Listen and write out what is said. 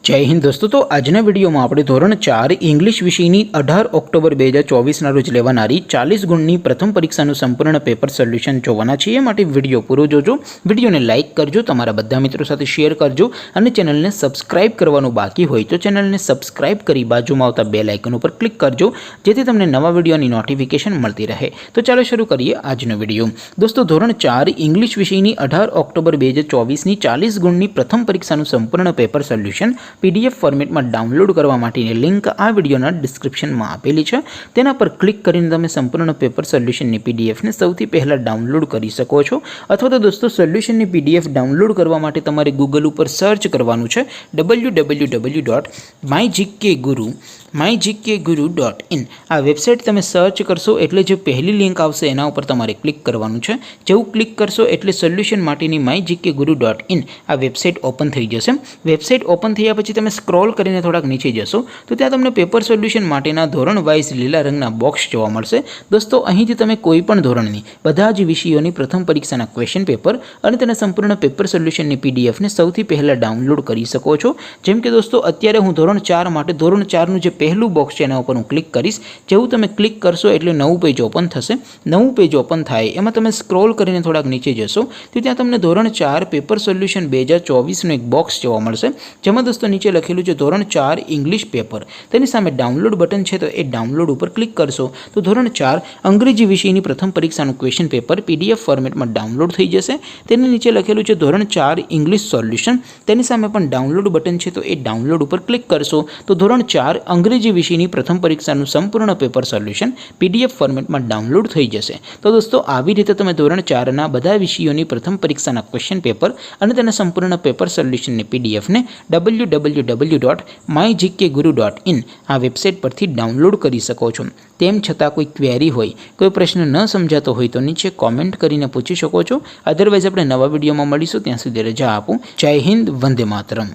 जय हिंद दोस्तों। तो आजना विडियो में આપણે ધોરણ 4 इंग्लिश વિષયની 18 ઓક્ટોબર 2024 ના રોજ લેવાનારી 40 ગુણની પ્રથમ પરીક્ષાનું સંપૂર્ણ પેપર સોલ્યુશન જોવાના છીએ। માટે વિડિયો પૂરો જોજો, વિડિયોને લાઈક કરજો, તમારા બધા મિત્રો સાથે શેર કરજો અને ચેનલને સબસ્ક્રાઇબ કરવાનું બાકી હોય તો ચેનલને સબસ્ક્રાઇબ કરી બાજુમાં આવતા બેલ આઇકન ઉપર ક્લિક કરજો જેથી તમને નવા વિડિયોની નોટિફિકેશન મળતી રહે। તો ચાલો શરૂ કરીએ આજનો વિડિયો। દોસ્તો ધોરણ 4 इंग्लिश વિષયની 18 ઓક્ટોબર 2024 ની 40 ગુણની પ્રથમ પરીક્ષાનું સંપૂર્ણ પેપર સોલ્યુશન पीडीएफ फॉर्मेट में डाउनलॉड करवा माटेनी लिंक आ विडियोना डिस्क्रिप्शन में आपेली है। तेना पर क्लिक करीने तमे संपूर्ण पेपर सोल्यूशन नी पीडीएफ ने सौथी पहला डाउनलॉड करी सको छो। अथवा तो दोस्तों सोल्यूशन नी पीडीएफ डाउनलॉड करवा माटे तमारे गूगल पर सर्च करवानुं छे www.mygkguru.in आ वेबसाइट तमे सर्च करशो एटले जो पहली लिंक आवशे एना पर तमारे क्लिक करवानुं छे। जेवुं क्लिक करशो एटले सोल्यूशन माटेनी mygkguru.in आ वेबसाइट ओपन थई जशे। वेबसाइट ओपन थया पछी तमे स्क्रॉल करीने थोड़ाक नीचे जशो तो त्यां तमने पेपर सोल्यूशन माटेना धोरण वाइज लीला रंगना बॉक्स जोवा मळशे। दोस्तों અહીંથી તમે કોઈપણ ધોરણની બધા જ વિષયોની પ્રથમ પરીક્ષાના ક્વેશ્ચન પેપર અને તેના સંપૂર્ણ પેપર સોલ્યુશનની પીડીએફ ને સૌથી પહેલા ડાઉનલોડ કરી શકો છો। જેમ કે દોસ્તો અત્યારે હું ધોરણ 4 માટે ધોરણ 4 નું જે પહેલું બોક્સ છે એના ઉપર હું ક્લિક કરીશ। જેવું તમે ક્લિક કરશો એટલે નવું પેજ ઓપન થશે। નવું પેજ ઓપન થાય એમાં તમે સ્ક્રોલ કરીને થોડાક નીચે જશો તો ત્યાં તમને ધોરણ 4 પેપર સોલ્યુશન 2024 નું એક બોક્સ જોવા મળશે। જેમાં दोस्तों नीचे लखेलू है धोरण 4 इंग्लिश पेपर तेनी सामे डाउनलॉड बटन है तो ये डाउनलॉड पर क्लिक करशो तो धोरण 4 अंग्रेजी विषय की प्रथम परीक्षा क्वेश्चन पेपर पीडीएफ फॉर्मेट में डाउनलॉड थी जैसे। तेनी नीचे लखेलू है धोरण 4 इंग्लिश सोल्यूशन तेनी सामे पण डाउनलॉड बटन है तो ये डाउनलॉड पर क्लिक करशो तो धोरण 4 अंग्रेजी विषय की प्रथम परीक्षा संपूर्ण पेपर सोल्यूशन पीडीएफ फॉर्मेट में डाउनलॉड थी जैसे। तो दोस्तों આવી રીતે તમે ધોરણ 4 ના બધા વિષયોની પ્રથમ પરીક્ષાના ક્વેશ્ચન પેપર અને તેના સંપૂર્ણ પેપર સોલ્યુશનની પીડીએફ ને www.mygkguru.in आ वेबसाइट पर डाउनलॉड कर सको छो। तेम छतां कोई क्वेरी होय, कोई प्रश्न न समझातो होय तो नीचे कॉमेंट करीने पूछी शको छो। अदरवाइज अपने नवा विडियो में मळीशुं, त्यां सुधी रजा आपो। जय हिंद, वंदे मातरम।